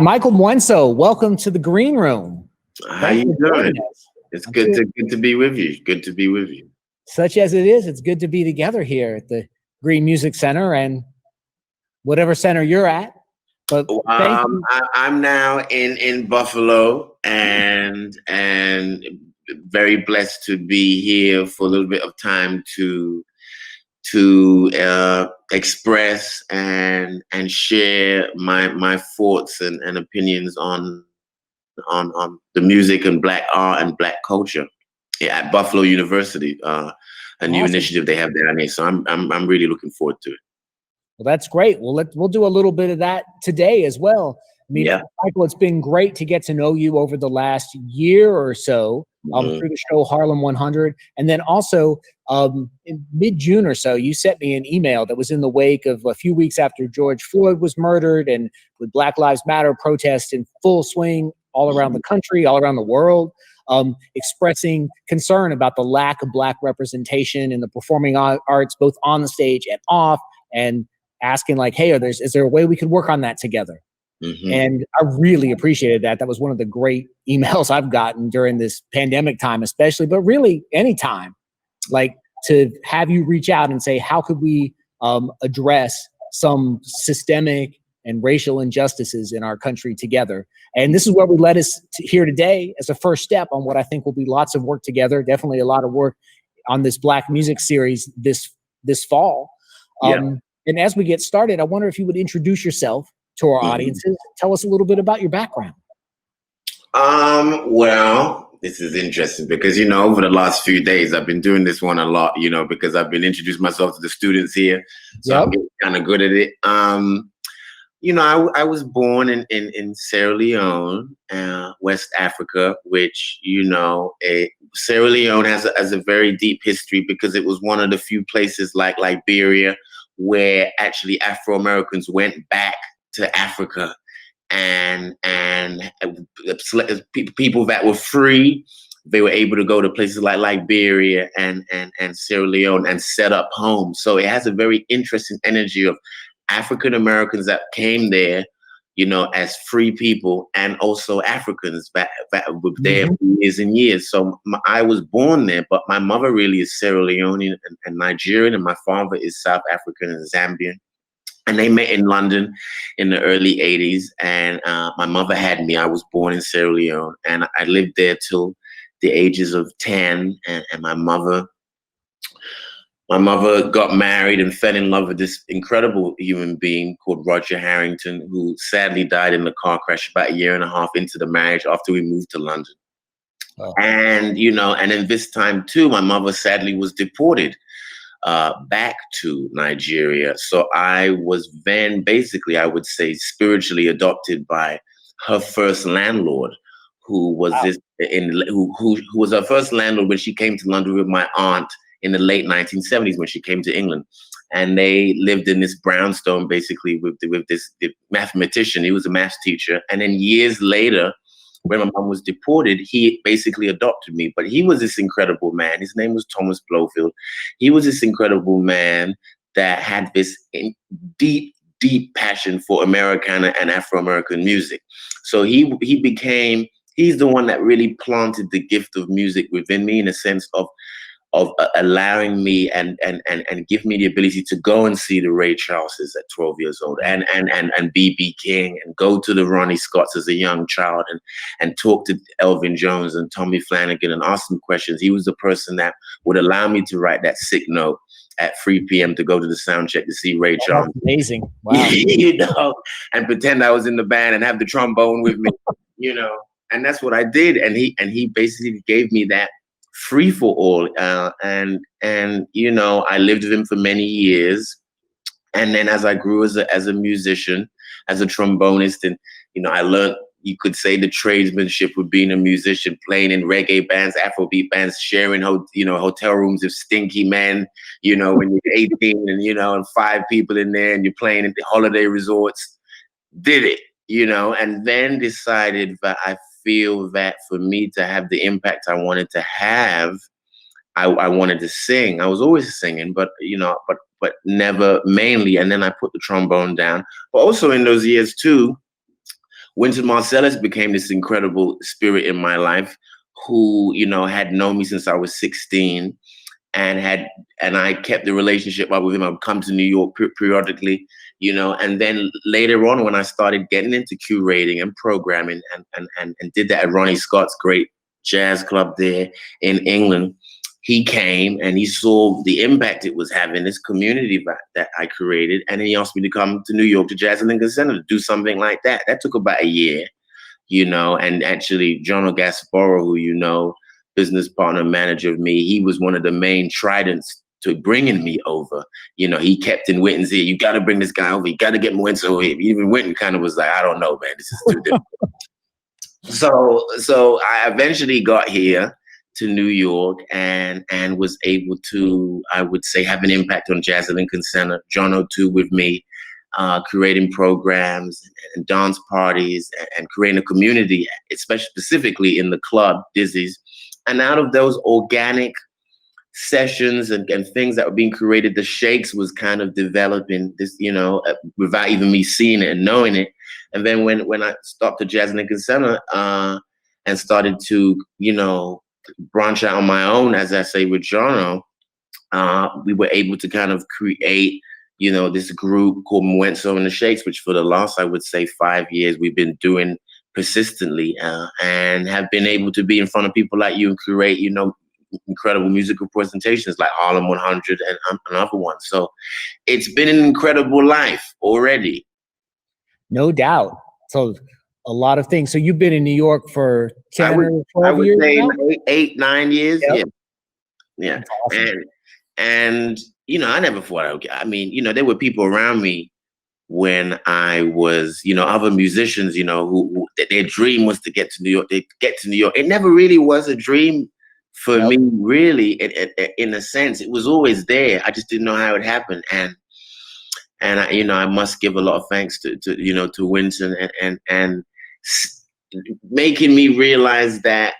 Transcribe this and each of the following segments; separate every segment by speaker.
Speaker 1: Michael Mwenso, welcome to the green room.
Speaker 2: How
Speaker 1: Thanks
Speaker 2: you
Speaker 1: for
Speaker 2: doing?
Speaker 1: joining us.
Speaker 2: It's
Speaker 1: I'm
Speaker 2: good to be with you. Good to be with you.
Speaker 1: Such as it is, it's good to be together here at the Green Music Center and whatever center you're at. But thank you.
Speaker 2: I'm now in Buffalo and very blessed to be here for a little bit of time to express and share my thoughts and opinions on the music and Black art and Black culture at Buffalo University. A new
Speaker 1: Awesome.
Speaker 2: initiative they have down here, so I'm really looking forward to it.
Speaker 1: Well, that's great. We'll do a little bit of that today as well. I mean,
Speaker 2: Yeah.
Speaker 1: Michael, it's been great to get to know you over the last year or so through the show Harlem 100. And then also in mid-June or so, you sent me an email that was in the wake of a few weeks after George Floyd was murdered and with Black Lives Matter protests in full swing all around the country, all around the world, expressing concern about the lack of Black representation in the performing arts, both on the stage and off, and asking like, hey, is there a way we could work on that together? And I really appreciated that. That was one of the great emails I've gotten during this pandemic time, especially, but really any time, like to have you reach out and say, how could we address some systemic and racial injustices in our country together? And this is where we led us here today as a first step on what I think will be lots of work together, definitely a lot of work on this Black music series this fall. And as we get started, I wonder if you would introduce yourself to our audiences. Tell us a little bit about your background.
Speaker 2: Well, this is interesting because, over the last few days, I've been doing this one a lot, because I've been introducing myself to the students here. So I'm getting kind of good at it. I was born in Sierra Leone, West Africa, which, Sierra Leone has a very deep history because it was one of the few places like Liberia where actually Afro-Americans went back to Africa and people that were free, they were able to go to places like Liberia and Sierra Leone and set up homes. So it has a very interesting energy of African Americans that came there, as free people, and also Africans that were there for years and years. So I was born there, but my mother really is Sierra Leonean and Nigerian, and my father is South African and Zambian. And they met in London in the early 80s. And my mother had me. I was born in Sierra Leone, and I lived there till the ages of 10. And my mother got married and fell in love with this incredible human being called Roger Harrington, who sadly died in the car crash about a year and a half into the marriage after we moved to London. Oh. And, and then this time too, my mother sadly was deported back to Nigeria. So I was then basically, I would say, spiritually adopted by her first landlord, who was who was her first landlord when she came to London with my aunt in the late 1970s when she came to England. And they lived in this brownstone, basically, with this mathematician. He was a math teacher. And then years later, when my mom was deported, he basically adopted me. But he was this incredible man. His name was Thomas Blofield. He was this incredible man that had this deep, deep passion for Americana and Afro-American music. So he's the one that really planted the gift of music within me, in a sense of allowing me and give me the ability to go and see the Ray Charleses at 12 years old and B.B. King, and go to the Ronnie Scotts as a young child and talk to Elvin Jones and Tommy Flanagan and ask them questions. He was the person that would allow me to write that sick note at 3 p.m. to go to the sound check to see Ray Charles.
Speaker 1: That's amazing. Wow.
Speaker 2: And pretend I was in the band and have the trombone with me, and that's what I did. And he basically gave me that free for all. And I lived with him for many years. And then as I grew as a musician, as a trombonist, and, I learned, you could say, the tradesmanship of being a musician, playing in reggae bands, Afrobeat bands, sharing, hotel rooms with stinky men, when you're 18 and 5 people in there and you're playing at the holiday resorts. Did it, and then decided that I feel that for me to have the impact I wanted to have, I wanted to sing. I was always singing, but never mainly. And then I put the trombone down. But also in those years too, Wynton Marsalis became this incredible spirit in my life who, had known me since I was 16 and I kept the relationship up with him. I would come to New York periodically, and then later on when I started getting into curating and programming and did that at Ronnie Scott's great jazz club there in England, he came and he saw the impact it was having, this community that I created. And he asked me to come to New York to Jazz at Lincoln Center to do something like that. That took about a year, and actually John O'Gasboro, who business partner, manager of me, he was one of the main tridents to bringing me over. He kept in Wynton's ear, you got to bring this guy over. You got to get Mwenso here. Even Wynton kind of was like, I don't know, man, this is too difficult. So I eventually got here to New York and was able to, I would say, have an impact on Jazz at Lincoln Center. John O2 with me, creating programs and dance parties and creating a community, especially specifically in the club, Dizzy's. And out of those organic sessions and things that were being created, the Shakes was kind of developing this, without even me seeing it and knowing it. And then when I stopped at Jazz at Lincoln Center and started to, branch out on my own, as I say, with Jono, we were able to kind of create, this group called Mwenso and the Shakes, which for the last, I would say, 5 years, we've been doing persistently and have been able to be in front of people like you and create, incredible musical presentations like Harlem 100 and another one. So it's been an incredible life already.
Speaker 1: No doubt. So a lot of things. So you've been in New York for 10 or 12 years
Speaker 2: say
Speaker 1: now?
Speaker 2: 8, 9 years.
Speaker 1: Yep.
Speaker 2: Yeah.
Speaker 1: Awesome.
Speaker 2: And I never thought there were people around me when I was, other musicians, who their dream was to get to New York. They get to New York. It never really was a dream for me, really. In a sense, it was always there. I just didn't know how it happened. And I must give a lot of thanks to Wynton and making me realize that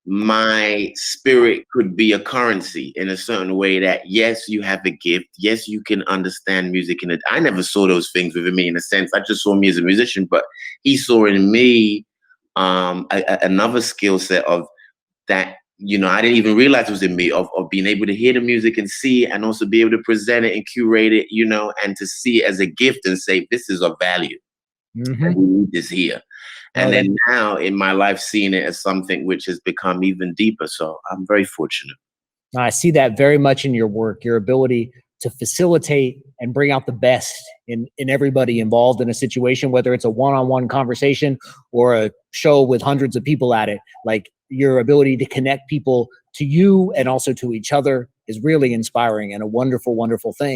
Speaker 2: my spirit could be a currency in a certain way, that yes, you have a gift. Yes, you can understand music. And I never saw those things within me in a sense. I just saw me as a musician, but he saw in me another skill set of that, I didn't even realize it was in me, of being able to hear the music and see it and also be able to present it and curate it, and to see it as a gift and say, this is of value.
Speaker 1: Mm-hmm.
Speaker 2: We need this here. And then now in my life, seeing it as something which has become even deeper. So I'm very fortunate.
Speaker 1: I see that very much in your work, your ability to facilitate and bring out the best in everybody involved in a situation, whether it's a one-on-one conversation or a show with hundreds of people at it. Like, your ability to connect people to you and also to each other is really inspiring and a wonderful, wonderful thing.